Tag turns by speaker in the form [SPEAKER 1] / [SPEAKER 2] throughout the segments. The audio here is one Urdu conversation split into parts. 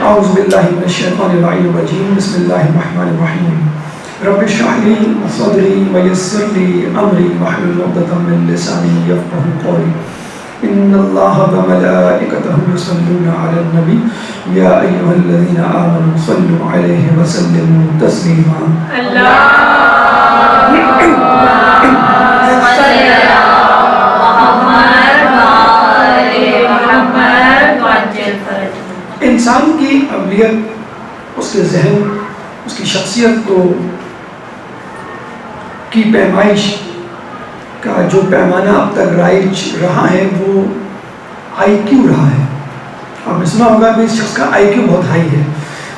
[SPEAKER 1] اعوذ باللہ من الشیطان الرجیم بسم اللہ الرحمن الرحیم رب اشرح لی صدری ویسر لی امری واحلل عقدۃ من لسانی یفقهوا قولی ان اللہ وملائکتہ یصلون علی النبی یا ایھا الذین آمنوا صلوا علیہ وسلموا تسلیما انسان کی قابلیت، اس کے ذہن، اس کی شخصیت کی پیمائش کا جو پیمانہ اب تک رائج رہا ہے وہ آئی کیو رہا ہے۔ آپ نے سنا ہوگا کہ اس شخص کا آئی کیو بہت ہائی ہے،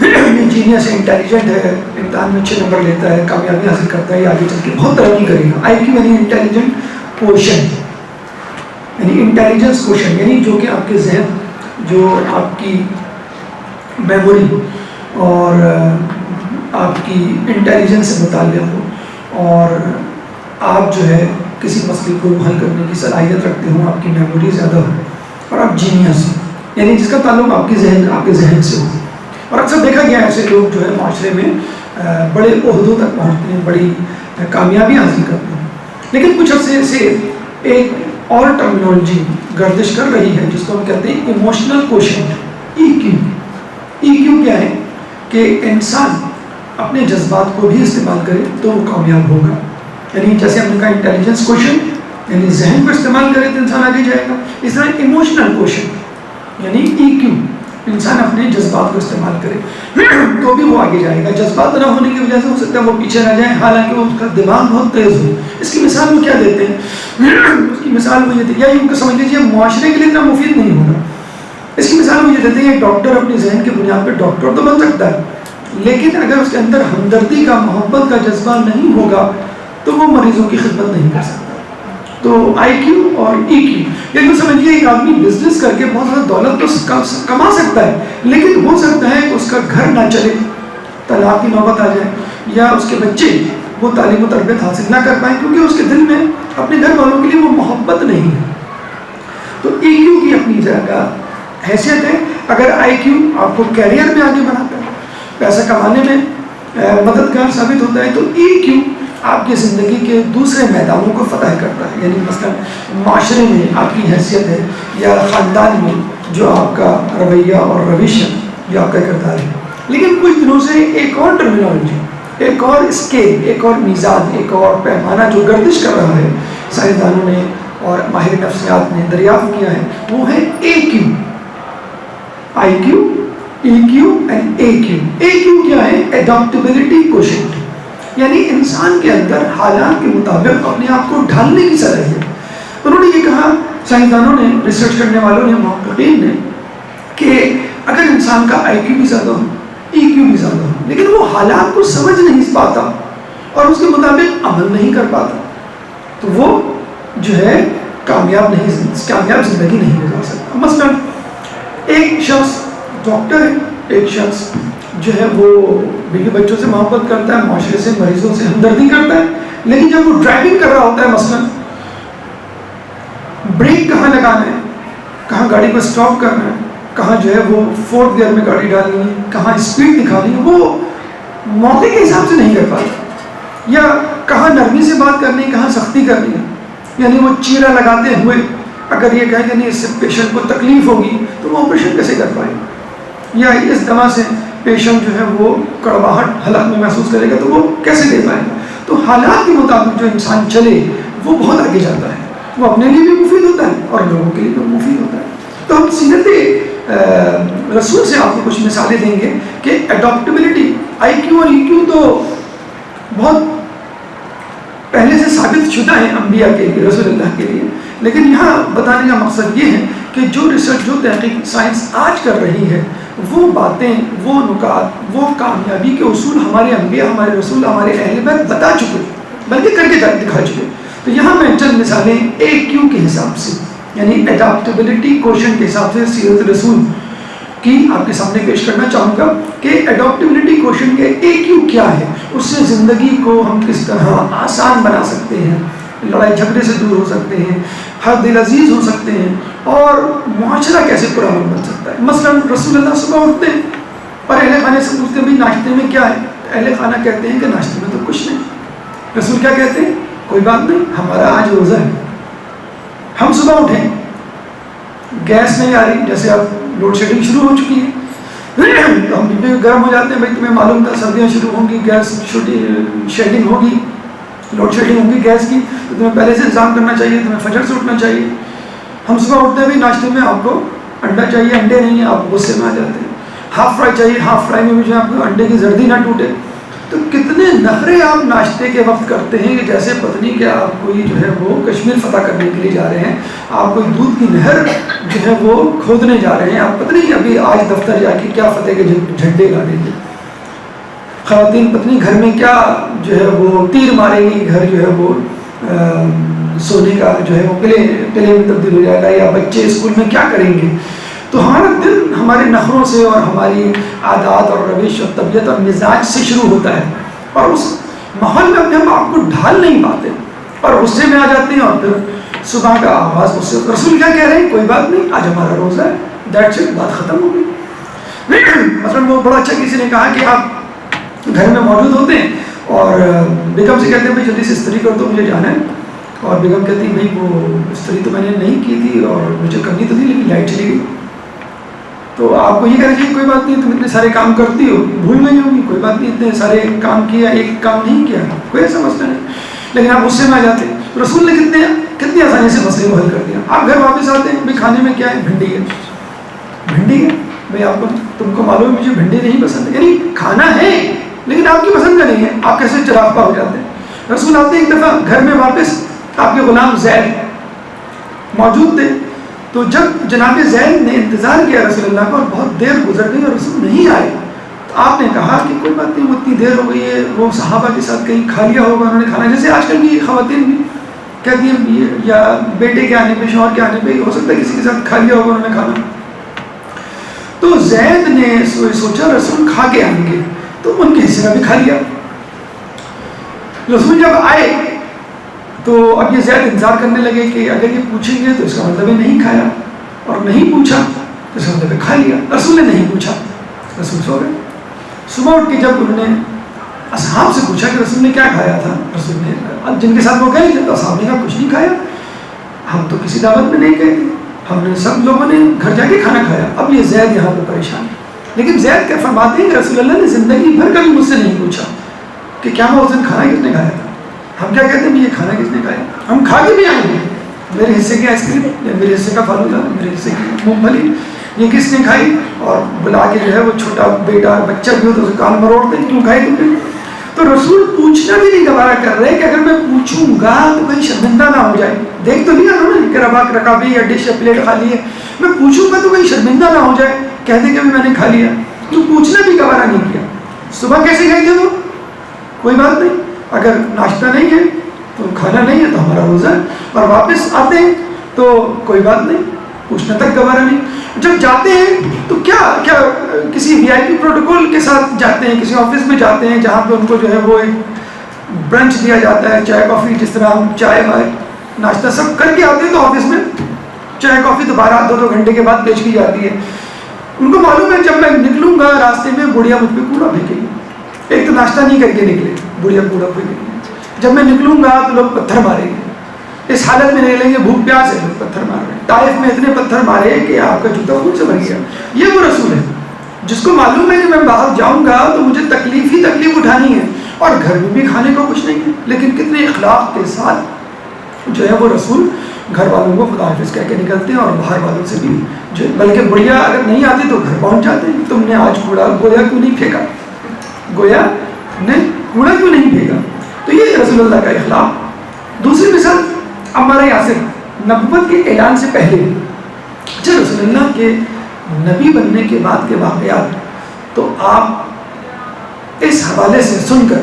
[SPEAKER 1] انجینئر سے انٹیلیجنٹ ہے، امتحان میں اچھے نمبر لیتا ہے، کامیابی حاصل کرتا ہے، آگے چل کے بہت ترقی کرے گا۔ آئی کیو یعنی انٹیلیجنٹ کوشن، یعنی انٹیلیجنس کوشن، یعنی جو کہ آپ کے ذہن، جو آپ کی میموری اور آپ کی انٹیلیجنس سے متعلق ہو، اور آپ جو ہے کسی مسئلے کو حل کرنے کی صلاحیت رکھتے ہوں، آپ کی میموری زیادہ ہو، اور آپ جینیس ہو، یعنی جس کا تعلق آپ کے ذہن سے ہو۔ اور اکثر دیکھا گیا ہے ایسے لوگ جو ہے معاشرے میں بڑے عہدوں تک پہنچتے ہیں، بڑی کامیابی حاصل کرتے ہیں۔ لیکن کچھ عرصے سے ایک اور ٹرمینالوجی گردش کر رہی ہے جس کو ہم کہتے ہیں ایموشنل کوشنٹ، ای کیو۔ ای کیو کیا ہے کہ انسان اپنے جذبات کو بھی استعمال کرے تو وہ کامیاب ہوگا، یعنی جیسے ہم نے کہا انٹیلیجنس کوشن یعنی ذہن کو استعمال کرے تو انسان آگے جائے گا، اس طرح ایموشنل کوشن یعنی ای کیو، انسان اپنے جذبات کو استعمال کرے تو بھی وہ آگے جائے گا۔ جذبات نہ ہونے کی وجہ سے ہو سکتا ہے وہ پیچھے نہ جائے، حالانکہ وہ اس کا دماغ بہت تیز ہو۔ اس کی مثال وہ کیا دیتے ہیں؟ اس کی مثال وہ یہ دیتے ہیں، یا یوں سمجھ لیجیے معاشرے کے لیے اتنا مفید نہیں ہوگا۔ اس کی مثال وہ یہ دیتے ہیں کہ ڈاکٹر اپنے ذہن کے بنیاد پہ ڈاکٹر تو بن سکتا ہے، لیکن اگر اس کے اندر ہمدردی کا، محبت کا جذبہ نہیں ہوگا تو وہ مریضوں کی خدمت نہیں کر سکتا۔ تو آئی کیو اور ای کیو، یعنی سمجھیے ایک آدمی بزنس کر کے بہت زیادہ دولت تو کما سکتا ہے، لیکن ہو سکتا ہے کہ اس کا گھر نہ چلے، طلاق کی نوبت آ جائے، یا اس کے بچے وہ تعلیم و تربیت حاصل نہ کر پائیں کیونکہ اس کے دل میں اپنے گھر والوں کے لیے وہ محبت نہیں ہے۔ تو ای کیو کی اپنی جگہ حیثیت ہے۔ اگر آئی کیو آپ کو کیریئر میں آگے بڑھاتا ہے، پیسہ کمانے میں مددگار ثابت ہوتا ہے، تو ای کیو آپ کی زندگی کے دوسرے میدانوں کو فتح کرتا ہے، یعنی مثلا معاشرے میں آپ کی حیثیت ہے، یا خاندان میں جو آپ کا رویہ اور روش ہے، جو آپ کا کردار ہے۔ لیکن کچھ دنوں سے ایک اور ٹرمینالوجی، ایک اور اسکیل، ایک اور میزان، ایک اور پیمانہ جو گردش کر رہا ہے، سائنسدانوں نے اور ماہر نفسیات نے دریافت کیا ہے، وہ ہے اے کیو۔ آئی کیو، ای کیو اینڈ اے کیو۔ اے کیو کیا ہے؟ اڈاپٹیبلٹی کوشنٹ، یعنی انسان کے اندر حالات کے مطابق اپنے آپ کو ڈھالنے کی صلاحیت۔ انہوں نے یہ کہا، سائنسدانوں نے، ریسرچ کرنے والوں نے، محققین نے، کہ اگر انسان کا آئی کیو بھی زیادہ ہو، ای کیو بھی زیادہ ہو، لیکن وہ حالات کو سمجھ نہیں پاتا اور اس کے مطابق عمل نہیں کر پاتا، تو وہ جو ہے کامیاب زندگی نہیں گزار سکتا۔ مثلا ایک شخص ڈاکٹر ہے، ایک شخص جو ہے وہ بیوی بچوں سے محبت کرتا ہے، معاشرے سے، مریضوں سے ہمدردی کرتا ہے، لیکن جب وہ ڈرائیونگ کر رہا ہوتا ہے، مثلا بریک کہاں لگانا ہے، کہاں گاڑی کو اسٹاپ کرنا ہے، کہاں جو ہے وہ فورتھ گیئر میں گاڑی ڈالنی ہے، کہاں اسپیڈ دکھانی ہے، وہ موقع کے حساب سے نہیں کر پاتا، یا کہاں نرمی سے بات کرنی ہے، کہاں سختی کرنی ہے، یعنی وہ چیرا لگاتے ہوئے اگر یہ کہے کہ نہیں اس سے پیشنٹ کو تکلیف ہوگی تو وہ آپریشن کیسے کر پائے گا، یا اس دوا سے پیشنٹ جو ہے وہ کڑواہٹ حلق میں محسوس کرے گا تو وہ کیسے دے پائے گا۔ تو حالات کے مطابق جو انسان چلے وہ بہت آگے جاتا ہے، وہ اپنے لیے بھی مفید ہوتا ہے اور لوگوں کے لیے بھی مفید ہوتا ہے۔ تو ہم سیرت رسول سے آپ کو کچھ مثالیں دیں گے کہ اڈاپٹیبلٹی، آئی کیو اور ای کیو تو بہت پہلے سے ثابت شدہ ہیں انبیاء کے لیے، رسول اللہ کے لیے، لیکن یہاں بتانے کا مقصد یہ ہے کہ جو ریسرچ، جو تحقیق سائنس آج کر رہی ہے، وہ باتیں، وہ نکات، وہ کامیابی کے اصول ہمارے انبیاء، ہمارے رسول، ہمارے اہل بیت بتا چکے، بلکہ کر کے دکھا چکے۔ تو یہاں میں چند مثالیں اے کیو کے حساب سے، یعنی اڈاپٹیبلٹی کوشن کے حساب سے سیرت رسول کی آپ کے سامنے پیش کرنا چاہوں گا کہ اڈاپٹیبلٹی کوشن کے اے کیو کیا ہے، اس سے زندگی کو ہم کس طرح آسان بنا سکتے ہیں، لڑائی جھگڑے سے دور ہو سکتے ہیں، ہر دل عزیز ہو سکتے ہیں، اور معاشرہ کیسے پرامن بن سکتا ہے۔ مثلا رسول اللہ صبح اٹھتے ہیں، اور اہل خانے سے پوچھتے ہیں بھائی ناشتے میں کیا ہے؟ اہل خانہ کہتے ہیں کہ ناشتے میں تو کچھ نہیں. رسول کیا کہتے ہیں؟ کوئی بات نہیں، ہمارا آج روزہ ہے. ہم صبح اٹھیں، گیس نہیں آ رہی، جیسے اب لوڈ شیڈنگ شروع ہو چکی ہے تو ہم بھی گرم ہو جاتے ہیں. بھائی تمہیں معلوم تھا سردیاں شروع ہوں گی، گیس شیڈنگ ہوگی، لوڈ شیڈنگ ہوگی گیس کی، تو تمہیں پہلے سے انتظام کرنا چاہیے، تمہیں فجر سے اٹھنا چاہیے. ہم صبح اٹھتے بھی ناشتے میں آپ کو انڈا چاہیے، انڈے نہیں ہیں، آپ غصے میں آ جاتے ہیں. ہاف فرائی چاہیے، ہاف فرائی میں بھی جو ہے آپ کو انڈے کی زردی نہ ٹوٹے. تو کتنے نخرے آپ ناشتے کے وقت کرتے ہیں کہ جیسے پتہ نہیں کہ آپ کوئی جو ہے وہ کشمیر فتح کرنے کے لیے جا رہے ہیں، آپ کوئی دودھ کی نہر جو ہے وہ کھودنے جا رہے ہیں. آپ پتہ نہیں ابھی آج دفتر جا کے کیا فتح کے جھنڈے گاڑیں گے، خواتین پتہ نہیں گھر میں کیا جو ہے وہ تیر ماریں گی، گھر جو ہے وہ سونے کا جو ہے وہ قلعے میں تبدیل ہو جائے گا، یا بچے اسکول میں کیا کریں گے. تو ہمارا دل ہمارے نخروں سے اور ہماری عادات اور روش اور طبیعت اور مزاج سے شروع ہوتا ہے، اور اس ماحول میں اپنے آپ کو ڈھال نہیں پاتے اور غصے میں آ جاتے ہیں. اور پھر صبح کا آغاز غصے. رسول کیا کہہ رہے ہیں؟ کوئی بات نہیں، آج ہمارا روزہ ہے، دیٹس اٹ، بات ختم ہو گئی. مثلاً وہ بڑا اچھا کسی نے کہا کہ آپ گھر میں موجود ہوتے ہیں اور بیگم سے کہتے ہیں بھائی جلدی سے استری کر دو، مجھے جانا ہے. اور بیگم کہتی بھائی وہ استری تو میں نے نہیں کی تھی اور مجھے کرنی تو تھی لیکن لائٹ چلی گئی. تو آپ کو یہ کہنا چاہیے کوئی بات نہیں، تم اتنے سارے کام کرتی ہو، بھول نہیں ہوگی، کوئی بات نہیں، اتنے سارے کام کیا، ایک کام نہیں کیا، کوئی ایسا مسئلہ نہیں. لیکن آپ غصے میں آ جاتے ہیں. رسول نے کتنی آسانی سے مسئلے کو حل کر دیا. آپ گھر واپس آتے ہیں، بھائی کھانے میں کیا ہے؟ بھنڈی ہے. بھنڈی ہے بھائی، آپ کو تم کو معلوم ہے مجھے بھنڈی نہیں پسند ہے، یعنی کھانا ہے لیکن آپ کی پسند کا نہیں ہے. آپ کیسے چراغ پا ہو جاتے ہیں. رسول آتے ایک دفعہ گھر میں واپس، آپ کے غلام زید موجود تھے. تو جب جناب زید نے انتظار کیا رسول اللہ کا اور بہت دیر گزر گئی اور رسول نہیں آئے، تو آپ نے کہا کہ کوئی بات نہیں، وہ اتنی دیر ہو گئی ہے، وہ صحابہ کے ساتھ کہیں کھا لیا ہوگا انہوں نے کھانا. جیسے آج کل کی خواتین بھی کہتی ہیں یا بیٹے کے آنے پہ، شوہر کے آنے پہ، ہو سکتا ہے کسی کے ساتھ کھا لیا ہوگا انہوں نے کھانا. تو زید نے سوچا رسول کھا کے آئیں گے تو ان کے حصے کا بھی کھا لیا. رسول جب آئے تو اب یہ زید انتظار کرنے لگے کہ اگر یہ پوچھیں گے تو اس کا مطلب ہے نہیں کھایا، اور نہیں پوچھا تو اس کا مطلب ہے کھا لیا. رسول نے نہیں پوچھا، رسول سو گئے. صبح اٹھ کے جب انہوں نے اصحاب سے پوچھا کہ رسول نے کیا کھایا تھا، رسول نے جن کے ساتھ وہ گئے تھے تو اصحاب نے کہا کچھ نہیں کھایا، ہم تو کسی دعوت میں نہیں گئے تھے، ہم نے سب لوگوں نے گھر جا کے کھانا کھایا. اب یہ زید یہاں پہ پریشان ہے. لیکن زید کیا فرماتے ہیں کہ رسول اللہ نے زندگی بھر کبھی مجھ سے نہیں پوچھا کہ کیا میں اس دن کھانا کس نے کھایا تھا. ہم کیا کہتے ہیں یہ کھانا کس نے کھایا، ہم کھا کے بھی آئیں گے، میرے حصے کی آئس کریم یا میرے حصے کا فالودہ، میرے حصے کی مونگ پھلی، یہ کس نے کھائی. اور بلا کے جو ہے وہ چھوٹا بیٹا بچہ بھی ہو تو اسے کان مروڑتے ہیں، کیوں کھائی تم نے. تو رسول پوچھنا بھی نہیں گوارا کر رہے کہ اگر میں پوچھوں گا تو کہیں شرمندہ نہ ہو جائے. دیکھ تو لیا انہوں نے کہ رباک رکابی یا ڈش یا پلیٹ کھا لی ہے، میں پوچھوں گا تو کہیں شرمندہ نہ ہو جائے، کہہ دے کہ میں نے کھا لیا. تو پوچھنا بھی گوارا نہیں کیا. صبح کیسے گئے تھے وہ؟ کوئی بات نہیں، اگر ناشتہ نہیں ہے تو کھانا نہیں ہے تو ہمارا روزہ ہے. اور واپس آتے ہیں تو کوئی بات نہیں، پوچھنا تک گوارا نہیں. جب جاتے ہیں تو کیا کسی وی آئی پی پروٹوکول کے ساتھ جاتے ہیں، کسی آفس میں جاتے ہیں جہاں پہ ان کو جو ہے وہ ایک برنچ دیا جاتا ہے، چائے کافی، جس طرح ہم چائے وائے ناشتہ سب کر کے آتے ہیں تو آفس میں چائے کافی دوبارہ 2 گھنٹے کے بعد پیش کی جاتی ہے. ان کو معلوم ہے جب میں نکلوں گا راستے میں بڑھیا مجھ پہ کوڑا پھینکے گی. ایک تو ناشتہ نہیں کر کے نکلے، بڑھیا کوڑا پھینکے گی. جب میں نکلوں گا تو لوگ پتھر ماریں گے. اس حالت میں نکلیں گے، بھوک پیاس ہے، لوگ پتھر مار رہے ہیں. طائف میں اتنے پتھر مارے کہ آپ کا جوتا خود سے بن گیا. یہ وہ رسول ہے جس کو معلوم ہے کہ میں باہر جاؤں گا تو مجھے تکلیف ہی تکلیف اٹھانی ہے، اور گھر میں بھی کھانے کو کچھ نہیں ہے. لیکن کتنے اخلاق کے ساتھ جو ہے وہ رسول گھر والوں کو خدا حافظ کہہ کے نکلتے ہیں، اور باہر والوں سے بھی جو بلکہ بڑھیا اگر نہیں آتے تو گھر پہنچ جاتے ہیں. تم نے آج کوڑا گویا کیوں نہیں پھینکا، گویا نے کوڑا کیوں نہیں پھینکا. تو یہ رسول اللہ کا اخلاق. دوسری مثال عمار یاسر، نبوت کے اعلان سے پہلے، اچھا رسول اللہ کے نبی بننے کے بعد کے واقعات تو آپ اس حوالے سے سن کر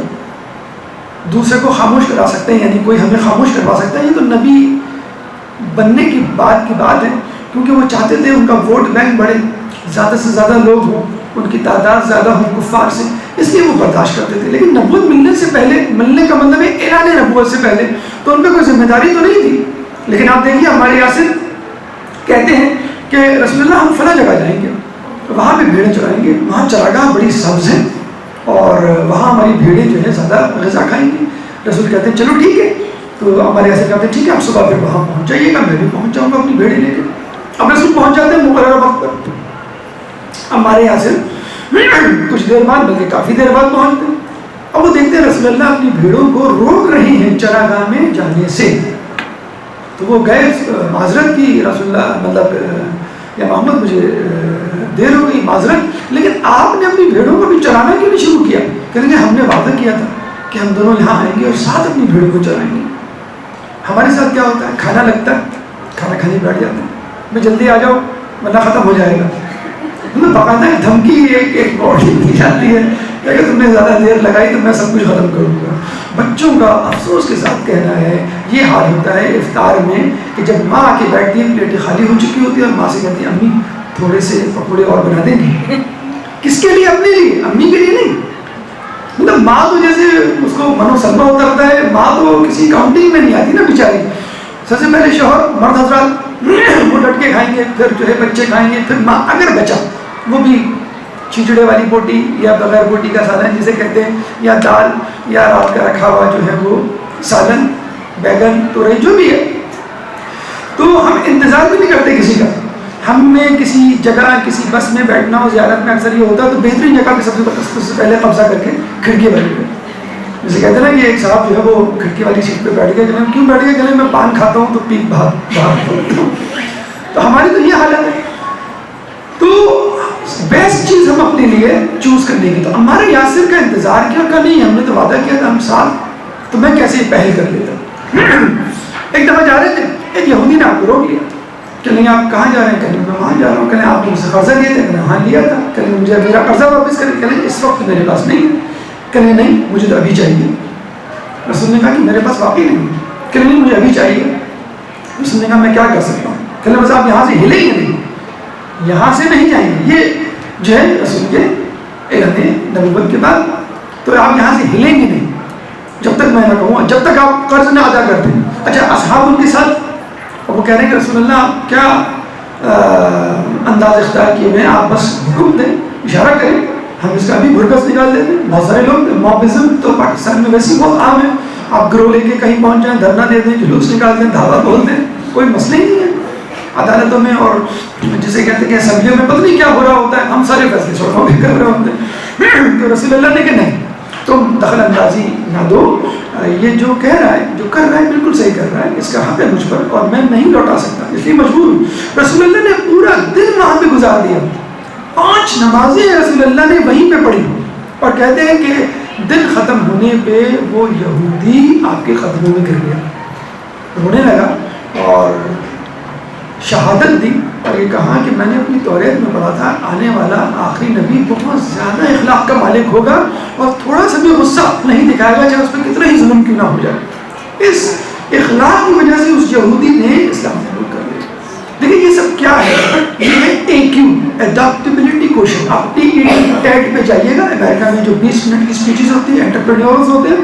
[SPEAKER 1] دوسرے کو خاموش کرا سکتے ہیں، یعنی کوئی ہمیں خاموش کروا سکتا ہے. یہ تو نبی بننے کی بات ہے، کیونکہ وہ چاہتے تھے ان کا ووٹ بینک بڑھے، زیادہ سے زیادہ لوگ ہوں، ان کی تعداد زیادہ ہو کفار سے، اس لیے وہ برداشت کرتے تھے. لیکن نبوت ملنے سے پہلے، ملنے کا مطلب ہے اعلان نبوت سے پہلے، تو ان پہ کوئی ذمہ داری تو نہیں تھی. لیکن آپ دیکھیے ہمارے یاسر کہتے ہیں کہ رسول اللہ ہم فلاں جگہ جائیں گے، وہاں پہ بھیڑیں چرائیں گے. وہاں چراگاہ بڑی سبز ہے اور وہاں ہماری بھیڑیں جو ہے زیادہ غذا کھائیں گی. رسول کہتے ہیں چلو ٹھیک ہے. تو ہمارے ایسے کہتے ہیں ٹھیک ہے آپ صبح پھر وہاں پہنچ جائیے گا, میں بھی پہنچ جاؤں گا اپنی بھیڑیں لے کے. اب رسول پہنچ جاتے ہیں مقررہ وقت پر. ہمارے یہاں سے کچھ دیر بعد بلکہ کافی دیر بعد پہنچتے ہیں. اور وہ دیکھتے ہیں رسول اللہ اپنی بھیڑوں کو روک رہے ہیں چراگاہ میں جانے سے. تو وہ گئے, معذرت کی رسول اللہ, مطلب یا محمد مجھے دیر ہو گئی, معذرت, لیکن آپ نے اپنی بھیڑوں کو بھی چرانا کیوں نہیں شروع کیا؟ کہیں گے ہم نے وعدہ کیا تھا کہ ہم دونوں یہاں آئیں گے اور ساتھ اپنی بھیڑوں کو چرائیں گے. ہمارے ساتھ کیا ہوتا ہے, کھانا لگتا ہے, کھانا کھانے بیٹھ جاتے ہیں, میں جلدی آ جاؤ ورنہ ختم ہو جائے گا. باقاعدہ دھمکی ایک باڈی دی جاتی ہے کہ اگر تم نے زیادہ دیر لگائی تو میں سب کچھ ختم کروں گا. بچوں کا افسوس کے ساتھ کہنا ہے یہ حال ہوتا ہے افطار میں کہ جب ماں آ کے بیٹھتی ہے, پلیٹیں خالی ہو چکی ہوتی ہے اور ماں سے کہتی ہے امی تھوڑے سے پکوڑے اور بنا دیں گے. کس کے لیے؟ اپنے لیے, امی کے لیے نہیں. مطلب ماں تو جیسے اس کو منو سلمہ اترتا ہے, ماں تو کسی کاؤنٹنگ میں نہیں آتی نا بیچاری. سب سے پہلے شوہر مرد حضرات وہ ڈٹ کے کھائیں گے, پھر جو ہے بچے کھائیں گے, پھر ماں اگر بچا وہ بھی چچڑے والی بوٹی یا بغیر بوٹی کا سالن جسے کہتے ہیں, یا دال, یا رات کا رکھا ہوا جو ہے وہ سالن, بیگن, تورئی جو بھی ہے. تو ہم انتظار بھی نہیں کرتے کسی کا. ہم میں کسی جگہ کسی بس میں بیٹھنا ہو, زیارت میں اکثر یہ ہوتا ہے, تو بہترین جگہ پہ سب سے پہلے قبضہ کر کے کھڑکی والی پہ, جیسے کہتے ہیں نا کہ ایک صاحب جو ہے وہ کھڑکی والی سیٹ پہ بیٹھ گئے, کہ کیوں بیٹھ گئے, کہ میں پان کھاتا ہوں تو پیٹ باہر. تو ہماری تو یہ حالت ہے. تو بیسٹ چیز ہم اپنے لیے چوز کرنے کی, تو ہمارے یاسر کا انتظار کیا کہ نہیں, ہم نے تو وعدہ کیا تھا ہم ساتھ, تو میں کیسے پہل کر لیتا. ایک دفعہ جا رہے تھے, ایک یہودی نے آپ کو روک لیا کہ نہیں آپ کہاں جا رہے ہیں, کہ میں وہاں جا رہا ہوں. کہنے آپ مجھ سے قرضہ لیے تھے, کہنے ہاں لیا تھا. کہنے مجھے میرا قرضہ واپس کریں, کہنے اس وقت میرے پاس نہیں ہے. کہنے نہیں مجھے تو ابھی چاہیے. رسول نے کہا کہ میرے پاس واقعی نہیں ہے. کہنے نہیں مجھے ابھی چاہیے. رسول نے کہا میں کیا کر سکتا ہوں. کہنے بس آپ یہاں سے ہلیں گے نہیں, یہاں سے نہیں جائیں گے. یہ جو ہے رسول کے اعلان نبوت کے بعد, تو آپ یہاں سے ہلیں گے نہیں جب تک میں نہ کہوں, جب تک آپ قرض نہ ادا کر دیں. اچھا اصحاب ان کے ساتھ, اور وہ کہہ رہے ہیں کہ رسول اللہ کیا انداز اختیار کیے ہوئے ہیں, آپ بس حکم دیں, اشارہ کریں, ہم اس کا بھی بھرکس نکال دیتے ہیں. بہت سارے لوگ موبزم تو پاکستان میں ویسے بہت عام ہے, آپ گروہ لے کے کہیں پہنچ جائیں, دھرنا دے دیں, جلوس نکال دیں, دھاوا بول دیں, کوئی مسئلہ ہی نہیں ہے. عدالتوں میں اور جسے کہتے ہیں کہ اسمبلیوں میں پتہ نہیں کیا ہو رہا ہوتا ہے, ہم سارے فیصلے چھوڑوں کے کر رہے ہوتے ہیں. تو رسول اللہ نے کہ نہیں تم دخل اندازی نہ دو, یہ جو کہہ رہا ہے جو کر رہا ہے بالکل صحیح کر رہا ہے, اس کا حق ہے مجھ پر اور میں نہیں لوٹا سکتا, اس لیے مجبور ہوں. رسول اللہ نے پورا دن وہاں پہ گزار دیا, 5 نمازیں رسول اللہ نے وہیں پہ پڑھی, اور کہتے ہیں کہ دن ختم ہونے پہ وہ یہودی آپ کے قدموں میں گر گیا, رونے لگا اور شہادت دی, اور یہ کہا کہ میں نے اپنی توریت میں پڑھا تھا آنے والا آخری نبی بہت زیادہ اخلاق کا مالک ہوگا اور تھوڑا سا بھی غصہ نہیں دکھائے گا چاہے اس پہ کتنا ہی ظلم کیوں نہ ہو جائے. اس اخلاق کی وجہ سے اس یہودی نے اسلام قبول کر لیا. لیکن یہ سب کیا ہے, یہ ہے AQ, اڈاپٹیبلٹی کوشن. آپ TED پہ جائیے گا, امریکہ میں جو 20 منٹ کی اسپیچز ہوتی ہیں, انٹرپرینیورز ہوتے ہیں,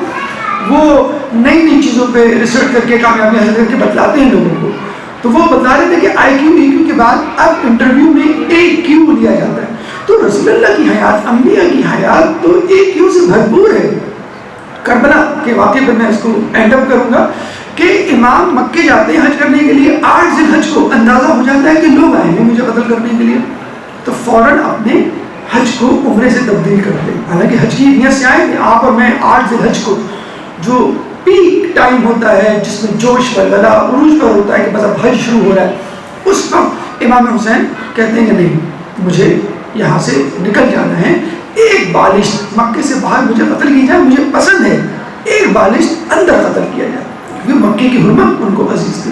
[SPEAKER 1] وہ نئی نئی چیزوں پہ ریسرچ کر کے کامیابی حاصل کر کے بتلاتے ہیں لوگوں کو. تو وہ بتا رہے تھے کہ IQ EQ کے بعد اب انٹرویو میں AQ لیا جاتا ہے. تو رسول اللہ کی حیات, انبیاء کی حیات تو AQ سے بھرپور ہے. کربلا کے واقعے پہ میں اس کو اینڈ اپ کروں گا کہ امام مکے جاتے ہیں حج کرنے کے لیے, 8 ذی الحج کو اندازہ ہو جاتا ہے کہ لوگ آئے ہیں مجھے قتل کرنے کے لیے, تو فوراً اپنے حج کو عمرے سے تبدیل کرتے ہیں. حالانکہ حج کی نیت سے آئے کہ آپ اور میں 8 ذی الحج کو, جو پیک ٹائم ہوتا ہے جس میں جوش ولولہ عروج پر ہوتا ہے کہ بس اب حج شروع ہو رہا ہے, اس وقت امام حسین کہتے ہیں کہ نہیں مجھے یہاں سے نکل جانا ہے, ایک بالشت مکے سے باہر مجھے قتل کی جائے, مجھے پسند ہے ایک بالشت اندر قتل کیا جائے, کیونکہ مکے کی حرمت ان کو عزیز تھی.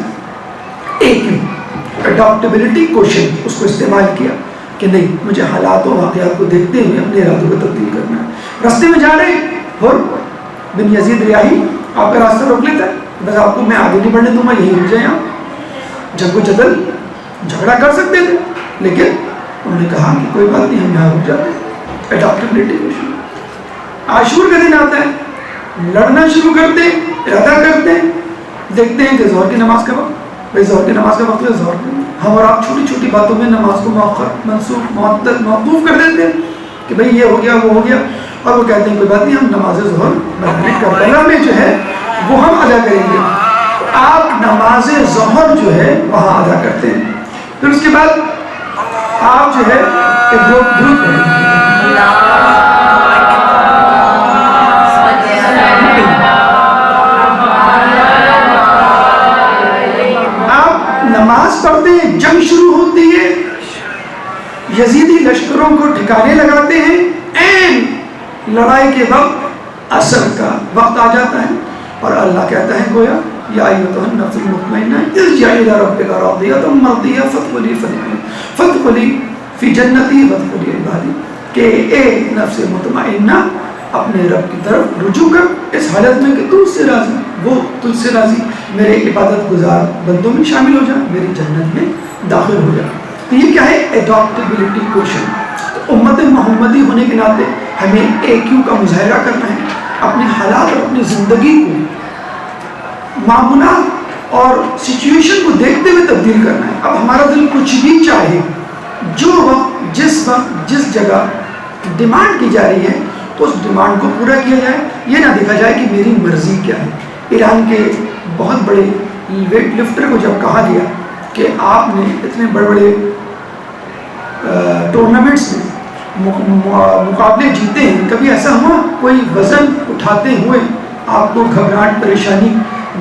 [SPEAKER 1] ایک اڈاپٹیبلٹی کوشن اس کو استعمال کیا کہ نہیں مجھے حالات و واقعات کو دیکھتے ہوئے اپنے ارادوں کو تبدیل کرنا ہے. راستے میں جا رہے اور بن یزید ریاحی آپ کا راستہ روک لیتا ہے, بس آپ کو میں آگے نہیں بڑھنے دوں گا, یہیں رک جائیں. آپ جنگ و جدل جھگڑا کر سکتے تھے, لیکن انہوں نے کہا کہ کوئی بات نہیں ہم یہاں رک جاتے ہیں. اڈاپٹیبلٹی کوشن. عاشور کا دن آتا ہے, لڑنا شروع کرتے, ارادہ کرتے ہیں, دیکھتے ہیں کہ ظہر کی نماز کا وقت, بھائی ظہر کی نماز کا وقت ہے، ظہر ہم اور آپ چھوٹی چھوٹی باتوں میں نماز کو مؤخر، منسوخ، معطل، موقوف کر دیتے ہیں کہ بھئی یہ ہو گیا وہ ہو گیا، اور وہ کہتے ہیں کوئی بات نہیں، ہم نماز ظہر کربلا میں جو ہے وہ ہم ادا کریں گے. آپ نماز ظہر جو ہے وہاں ادا کرتے ہیں. پھر اس کے بعد آپ جو ہے ایک دو درود پڑھیں. آپ نماز پڑھتے ہیں، جنگ شروع ہوتی ہے، یزیدی لشکروں کو ٹھکانے لگاتے ہیں، عین لڑائی کے وقت عصر کا وقت آ جاتا ہے، اور اللہ کہتا ہے گویا یا ایھا النفس المطمئنہ ارجعی الی ربک راضیۃ مرضیہ فادخلی فی جنتی وادخلی عبادی، کہ اے نفس مطمئنہ اپنے رب کی طرف رجوع کر اس حالت میں کہ تو اس سے راضی، وہ تجھ سے راضی، میرے عبادت گزار بندوں میں شامل ہو جا، میری جنت میں داخل ہو جا. تو یہ کیا ہے؟ ایڈاپٹیبلٹی کوشن. تو امت محمدی ہونے کے ناطے ہمیں AQ کا مظاہرہ کرنا ہے، اپنے حالات اور اپنی زندگی کو معمولات اور سچویشن کو دیکھتے ہوئے تبدیل کرنا ہے. اب ہمارا دل کچھ بھی چاہے، جو وقت جس جگہ ڈیمانڈ کی جا رہی ہے تو اس ڈیمانڈ کو پورا کیا جائے، یہ نہ دیکھا جائے کہ میری مرضی کیا ہے. ایران کے بہت بڑے ویٹ لفٹر کو جب کہا گیا کہ آپ نے اتنے بڑے بڑے ٹورنامنٹس میں مقابلے جیتے ہیں، کبھی ایسا ہوا کوئی وزن اٹھاتے ہوئے آپ کو گھبراہٹ، پریشانی،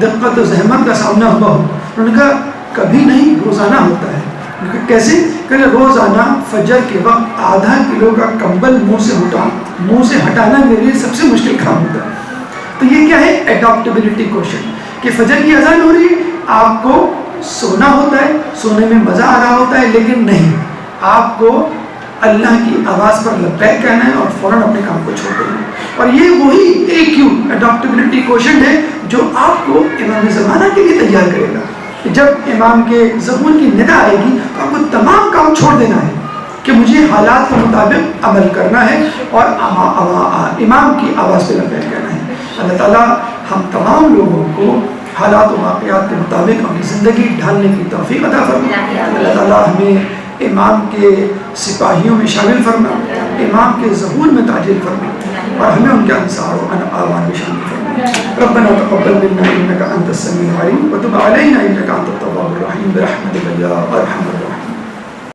[SPEAKER 1] دقت و زحمت کا سامنا ہوا ہو؟ انہوں نے کہا کبھی نہیں، روزانہ ہوتا ہے. کیسے؟ کہ روزانہ فجر کے وقت آدھا کلو کا کمبل منہ سے ہٹانا میرے لیے سب سے مشکل کام ہوتا ہے. تو یہ کیا ہے؟ ایڈاپٹیبلٹی کوشن، کہ فجر کی اذان ہو رہی ہے، آپ کو سونا ہوتا ہے، سونے میں مزہ آ رہا ہوتا ہے، لیکن نہیں، آپ کو اللہ کی آواز پر لبیک کہنا ہے اور فوراً اپنے کام کو چھوڑ دینا ہے. اور یہ وہی AQ ایڈاپٹیبلٹی کوشن ہے جو آپ کو امام زمانہ کے لیے تیار کرے گا. جب امام کے ظہور کی ندا آئے گی تو آپ کو تمام کام چھوڑ دینا ہے کہ مجھے حالات کے مطابق عمل کرنا ہے اور امام کی آواز پہ لبیک کہنا ہے. اللہ تعالیٰ ہم تمام لوگوں کو حالات و واقعات کے مطابق اپنی زندگی ڈھالنے کی توفیق عطا فرمائے. اللہ تعالیٰ ہمیں امام کے سپاہیوں میں شامل فرما، امام کے ظہور میں تاجر فرما، اور ہمیں ان کے انصار و اعوان میں شامل فرما. ربنا تقبل منا انك انت السميع العليم وتب علينا انك انت التواب الرحيم برحمتك يا ارحم الراحمين.